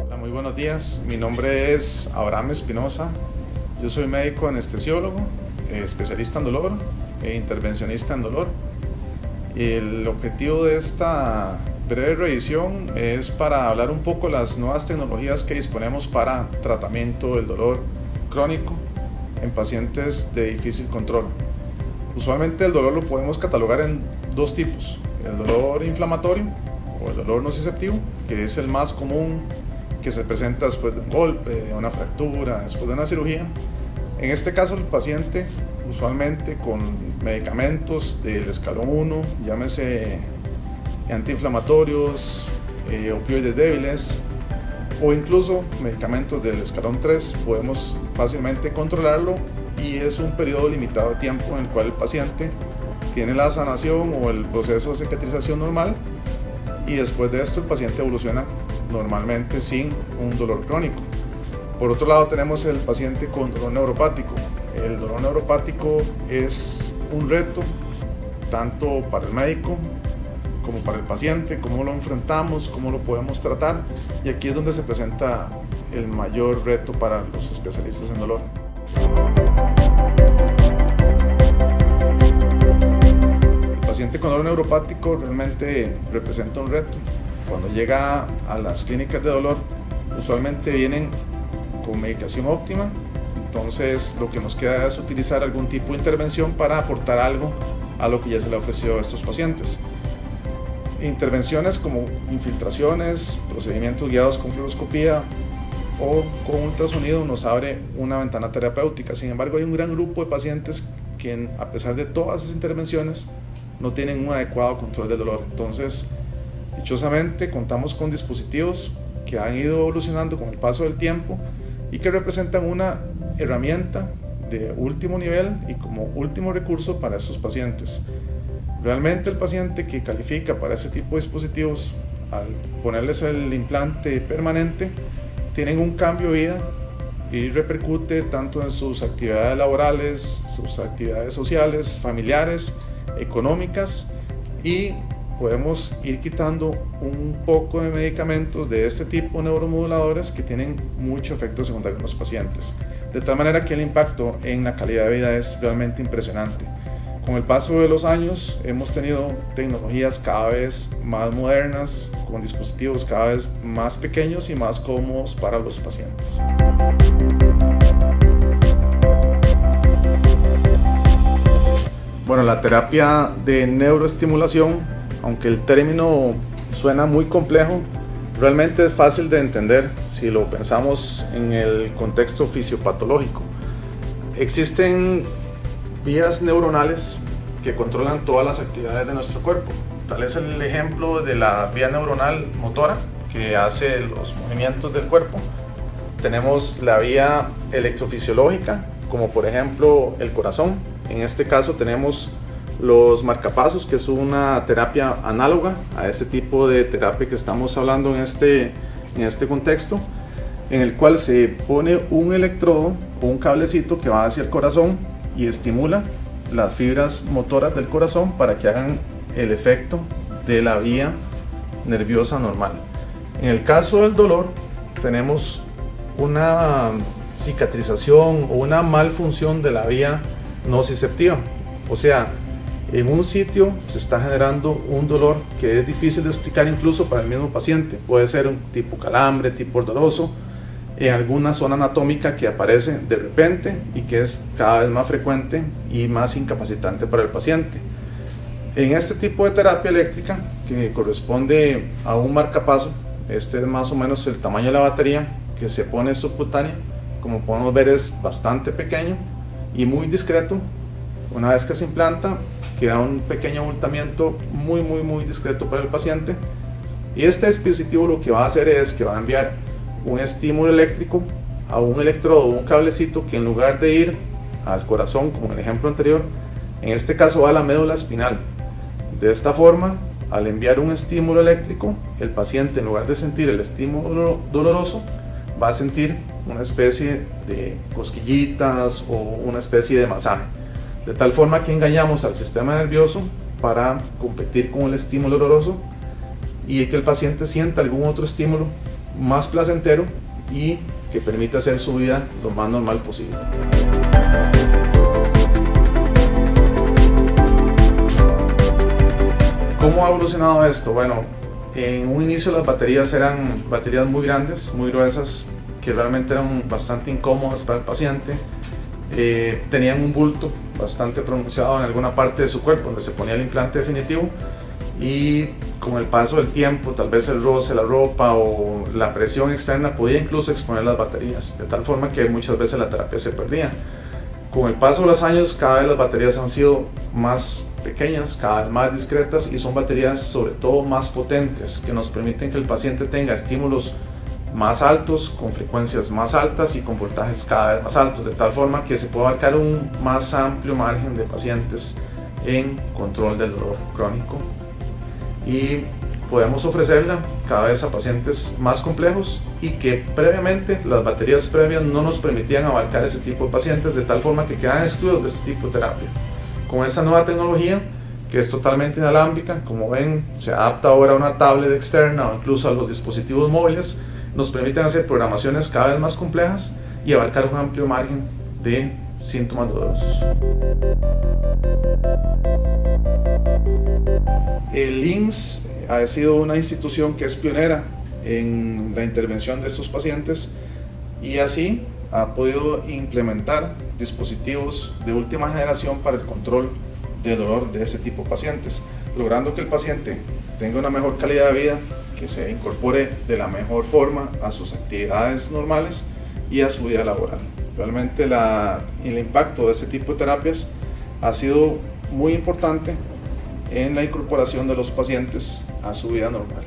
Hola, muy buenos días. Mi nombre es Abraham Espinosa. Yo soy médico anestesiólogo, especialista en dolor e intervencionista en dolor. El objetivo de esta breve revisión es para hablar un poco de las nuevas tecnologías que disponemos para tratamiento del dolor crónico en pacientes de difícil control. Usualmente el dolor lo podemos catalogar en dos tipos: el dolor inflamatorio o el dolor nociceptivo, que es el más común, que se presenta después de un golpe, de una fractura, después de una cirugía. En este caso, el paciente usualmente con medicamentos del escalón 1, llámese antiinflamatorios, opioides débiles o incluso medicamentos del escalón 3, podemos fácilmente controlarlo, y es un periodo limitado de tiempo en el cual el paciente tiene la sanación o el proceso de cicatrización normal, y después de esto el paciente evoluciona normalmente sin un dolor crónico. Por otro lado, tenemos el paciente con dolor neuropático. El dolor neuropático es un reto tanto para el médico como para el paciente: cómo lo enfrentamos, cómo lo podemos tratar, y aquí es donde se presenta el mayor reto para los especialistas en dolor. El paciente con dolor neuropático realmente representa un reto. Cuando llega a las clínicas de dolor, usualmente vienen con medicación óptima, entonces lo que nos queda es utilizar algún tipo de intervención para aportar algo a lo que ya se le ha ofrecido a estos pacientes. Intervenciones como infiltraciones, procedimientos guiados con fluoroscopía o con ultrasonido nos abre una ventana terapéutica. Sin embargo, hay un gran grupo de pacientes que, a pesar de todas esas intervenciones, no tienen un adecuado control del dolor. Entonces, dichosamente, contamos con dispositivos que han ido evolucionando con el paso del tiempo y que representan una herramienta de último nivel y como último recurso para estos pacientes. Realmente el paciente que califica para ese tipo de dispositivos, al ponerles el implante permanente, tienen un cambio de vida y repercute tanto en sus actividades laborales, sus actividades sociales, familiares, económicas, y podemos ir quitando un poco de medicamentos de este tipo, neuromoduladores, que tienen mucho efecto secundario en los pacientes, de tal manera que el impacto en la calidad de vida es realmente impresionante. Con el paso de los años hemos tenido tecnologías cada vez más modernas, con dispositivos cada vez más pequeños y más cómodos para los pacientes. Bueno, la terapia de neuroestimulación, aunque el término suena muy complejo, realmente es fácil de entender si lo pensamos en el contexto fisiopatológico. Existen vías neuronales que controlan todas las actividades de nuestro cuerpo. Tal es el ejemplo de la vía neuronal motora, que hace los movimientos del cuerpo. Tenemos la vía electrofisiológica, como por ejemplo el corazón. En este caso tenemos los marcapasos, que es una terapia análoga a ese tipo de terapia que estamos hablando en este contexto, en el cual se pone un electrodo o un cablecito que va hacia el corazón y estimula las fibras motoras del corazón para que hagan el efecto de la vía nerviosa normal. En el caso del dolor, tenemos una cicatrización o una malfunción de la vía nociceptiva, o sea, en un sitio se está generando un dolor que es difícil de explicar incluso para el mismo paciente. Puede ser un tipo calambre, tipo doloroso, en alguna zona anatómica que aparece de repente y que es cada vez más frecuente y más incapacitante para el paciente. En este tipo de terapia eléctrica, que corresponde a un marcapaso, este es más o menos el tamaño de la batería que se pone subcutánea. Como podemos ver, es bastante pequeño y muy discreto. Una vez que se implanta, queda un pequeño abultamiento muy discreto para el paciente, y este dispositivo lo que va a hacer es que va a enviar un estímulo eléctrico a un electrodo o un cablecito que, en lugar de ir al corazón como en el ejemplo anterior, en este caso va a la médula espinal. De esta forma, al enviar un estímulo eléctrico, el paciente, en lugar de sentir el estímulo doloroso, va a sentir una especie de cosquillitas o una especie de masaje. de tal forma que engañamos al sistema nervioso para competir con el estímulo doloroso y que el paciente sienta algún otro estímulo más placentero y que permita hacer su vida lo más normal posible. ¿Cómo ha evolucionado esto? Bueno, en un inicio las baterías eran baterías muy grandes, muy gruesas, que realmente eran bastante incómodas para el paciente. Tenían un bulto bastante pronunciado en alguna parte de su cuerpo donde se ponía el implante definitivo, y con el paso del tiempo, tal vez el roce, la ropa o la presión externa podía incluso exponer las baterías, de tal forma que muchas veces la terapia se perdía. Con el paso de los años, cada vez las baterías han sido más pequeñas, cada vez más discretas, y son baterías sobre todo más potentes, que nos permiten que el paciente tenga estímulos más altos, con frecuencias más altas y con voltajes cada vez más altos, de tal forma que se puede abarcar un más amplio margen de pacientes en control del dolor crónico, y podemos ofrecerla cada vez a pacientes más complejos y que previamente las baterías previas no nos permitían abarcar ese tipo de pacientes, de tal forma que quedan excluidos de este tipo de terapia. Con esta nueva tecnología, que es totalmente inalámbrica, como ven, se adapta ahora a una tablet externa o incluso a los dispositivos móviles, nos permiten hacer programaciones cada vez más complejas y abarcar un amplio margen de síntomas dolorosos. El INSS ha sido una institución que es pionera en la intervención de estos pacientes y así ha podido implementar dispositivos de última generación para el control del dolor de ese tipo de pacientes, logrando que el paciente tenga una mejor calidad de vida, que se incorpore de la mejor forma a sus actividades normales y a su vida laboral. Realmente el impacto de este tipo de terapias ha sido muy importante en la incorporación de los pacientes a su vida normal.